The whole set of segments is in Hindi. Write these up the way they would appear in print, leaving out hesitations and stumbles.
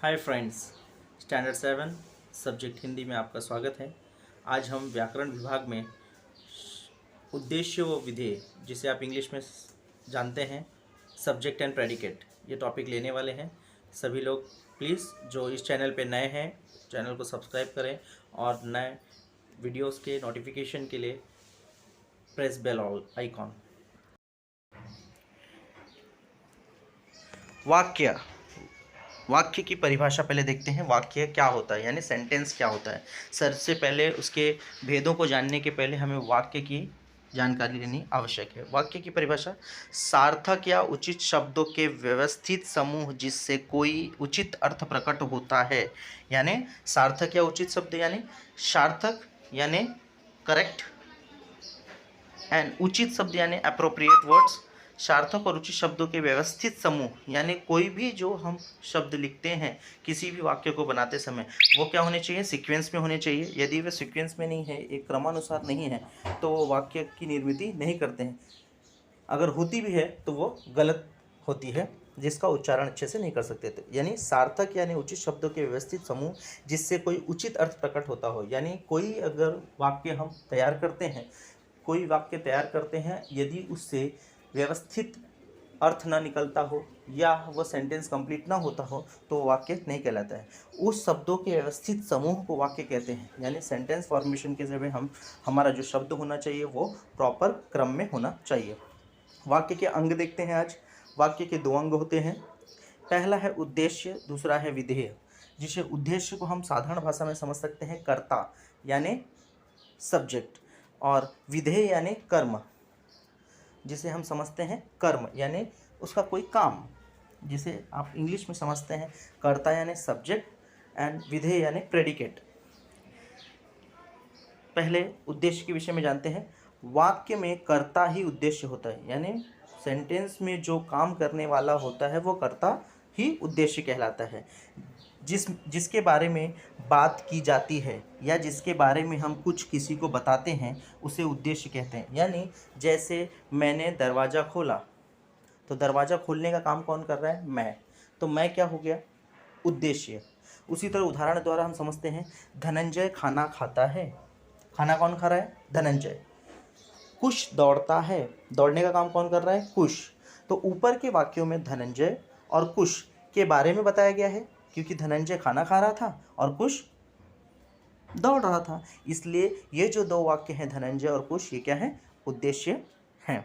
Hi friends, standard 7 subject Hindi में आपका स्वागत है। आज हम व्याकरण विभाग में उद्देश्य व विधेय, जिसे आप इंग्लिश में जानते हैं सब्जेक्ट एंड प्रेडिकेट, ये टॉपिक लेने वाले हैं। सभी लोग प्लीज़ जो इस चैनल पे नए हैं, चैनल को सब्सक्राइब करें और नए वीडियोस के नोटिफिकेशन के लिए प्रेस बेल आइकॉन। वाक्य की परिभाषा पहले देखते हैं। वाक्य क्या होता है, यानी सेंटेंस क्या होता है। सबसे पहले उसके भेदों को जानने के पहले हमें वाक्य की जानकारी लेनी आवश्यक है। वाक्य की परिभाषा: सार्थक या उचित शब्दों के व्यवस्थित समूह जिससे कोई उचित अर्थ प्रकट होता है। यानी सार्थक या उचित शब्द यानी सार्थक यानी करेक्ट एंड उचित शब्द यानी अप्रोप्रिएट वर्ड्स। सार्थक और उचित शब्दों के व्यवस्थित समूह यानी कोई भी जो हम शब्द लिखते हैं किसी भी वाक्य को बनाते समय वो क्या होने चाहिए, सीक्वेंस में होने चाहिए। यदि वे सीक्वेंस में नहीं है, एक क्रमानुसार नहीं है, तो वो वाक्य की निर्मिति नहीं करते हैं। अगर होती भी है तो वो गलत होती है, जिसका उच्चारण अच्छे से नहीं कर सकते थे। यानी सार्थक यानी उचित शब्दों के व्यवस्थित समूह जिससे कोई उचित अर्थ प्रकट होता हो। यानी कोई अगर वाक्य हम तैयार करते हैं, यदि उससे व्यवस्थित अर्थ ना निकलता हो या वह सेंटेंस कंप्लीट ना होता हो तो वाक्य नहीं कहलाता है। उस शब्दों के व्यवस्थित समूह को वाक्य कहते हैं। यानी सेंटेंस फॉर्मेशन के समय हमारा जो शब्द होना चाहिए वो प्रॉपर क्रम में होना चाहिए। वाक्य के अंग देखते हैं आज। वाक्य के 2 अंग होते हैं। पहला है उद्देश्य, दूसरा है विधेय। जिसे उद्देश्य को हम साधारण भाषा में समझ सकते हैं कर्ता यानी सब्जेक्ट, और विधेय यानी कर्म, जिसे हम समझते हैं कर्म यानी उसका कोई काम, जिसे आप इंग्लिश में समझते हैं कर्ता यानी सब्जेक्ट एंड विधेय यानी प्रेडिकेट। पहले उद्देश्य के विषय में जानते हैं। वाक्य में कर्ता ही उद्देश्य होता है। यानी सेंटेंस में जो काम करने वाला होता है वो कर्ता ही उद्देश्य कहलाता है। जिसके बारे में बात की जाती है या जिसके बारे में हम कुछ किसी को बताते हैं उसे उद्देश्य कहते हैं। यानी जैसे मैंने दरवाज़ा खोला, तो दरवाज़ा खोलने का काम कौन कर रहा है? मैं। तो मैं क्या हो गया? उद्देश्य। उसी तरह उदाहरण द्वारा हम समझते हैं धनंजय खाना खाता है। खाना कौन खा रहा है? धनंजय। कुश दौड़ता है। दौड़ने का काम कौन कर रहा है? कुश। तो ऊपर के वाक्यों में धनंजय और कुश के बारे में बताया गया है, क्योंकि धनंजय खाना खा रहा था और कुश दौड़ रहा था। इसलिए ये जो 2 वाक्य हैं धनंजय और कुश, ये क्या है? उद्देश्य हैं।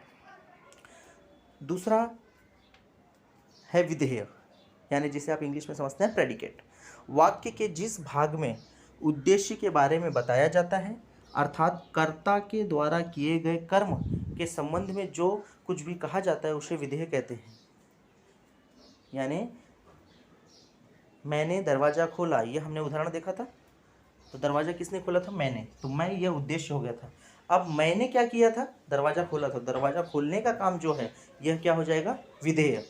दूसरा है विधेय, यानी जिसे आप इंग्लिश में समझते हैं प्रेडिकेट। वाक्य के जिस भाग में उद्देश्य के बारे में बताया जाता है, अर्थात कर्ता के द्वारा किए गए कर्म के संबंध में जो कुछ भी कहा जाता है उसे विधेय कहते हैं। यानी मैंने दरवाज़ा खोला, ये हमने उदाहरण देखा था। तो दरवाज़ा किसने खोला था? मैंने। तो मैं यह उद्देश्य हो गया था। अब मैंने क्या किया था? दरवाज़ा खोला था। दरवाज़ा खोलने का काम जो है यह क्या हो जाएगा? विधेय।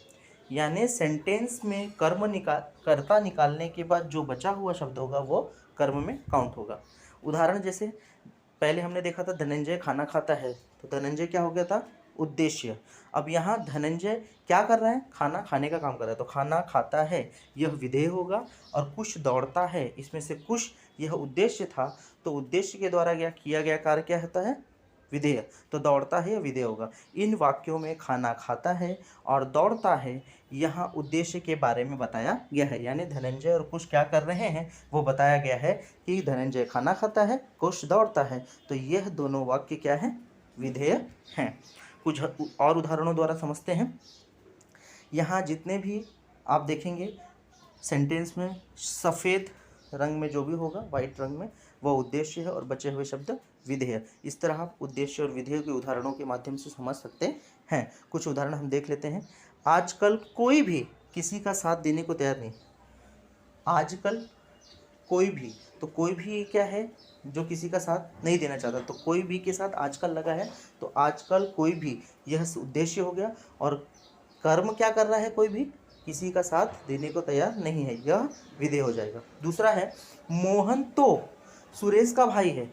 यानी सेंटेंस में कर्ता निकालने के बाद जो बचा हुआ शब्द होगा वो कर्म में काउंट होगा। उदाहरण जैसे पहले हमने देखा था धनंजय खाना खाता है, तो धनंजय क्या हो गया था? उद्देश्य। अब यहाँ धनंजय क्या कर रहा है? खाना खाने का काम कर रहा है, तो खाना खाता है यह विधेय होगा। और कुश दौड़ता है, इसमें से कुश यह उद्देश्य था, तो उद्देश्य के द्वारा किया गया कार्य क्या होता है? विधेय। तो दौड़ता है यह विधेय होगा। इन वाक्यों में खाना खाता है और दौड़ता है यहाँ उद्देश्य के बारे में बताया गया है। यानी धनंजय और कुश क्या कर रहे हैं वो बताया गया है कि धनंजय खाना खाता है, कुश दौड़ता है। तो यह दोनों वाक्य क्या है? विधेय हैं। कुछ और उदाहरणों द्वारा समझते हैं। यहाँ जितने भी आप देखेंगे सेंटेंस में सफ़ेद रंग में जो भी होगा, वाइट रंग में, वह उद्देश्य है और बचे हुए शब्द विधेय। इस तरह आप उद्देश्य और विधेय के उदाहरणों के माध्यम से समझ सकते हैं। कुछ उदाहरण हम देख लेते हैं। आजकल कोई भी किसी का साथ देने को तैयार नहीं। आजकल कोई भी, तो कोई भी क्या है? जो किसी का साथ नहीं देना चाहता। तो कोई भी के साथ आजकल लगा है, तो आजकल कोई भी यह उद्देश्य हो गया। और कर्म क्या कर रहा है? कोई भी किसी का साथ देने को तैयार नहीं है, यह विधेय हो जाएगा। दूसरा है मोहन तो सुरेश का भाई है।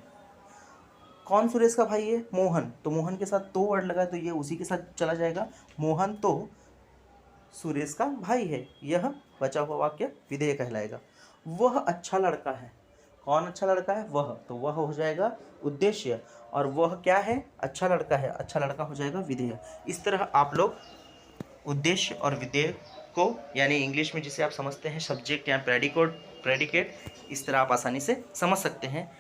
कौन सुरेश का भाई है? मोहन। तो मोहन के साथ तो वर्ड लगा, तो ये उसी के साथ चला जाएगा। मोहन तो सुरेश का भाई है, यह बचा हुआ वाक्य विधेय कहलाएगा। वह अच्छा लड़का है, कौन अच्छा लड़का है? वह, तो वह हो जाएगा उद्देश्य, और वह क्या है? अच्छा लड़का है, अच्छा लड़का हो जाएगा विधेय। इस तरह आप लोग उद्देश्य और विधेय को, यानी इंग्लिश में जिसे आप समझते हैं सब्जेक्ट या प्रेडिकेट, इस तरह आप आसानी से समझ सकते हैं।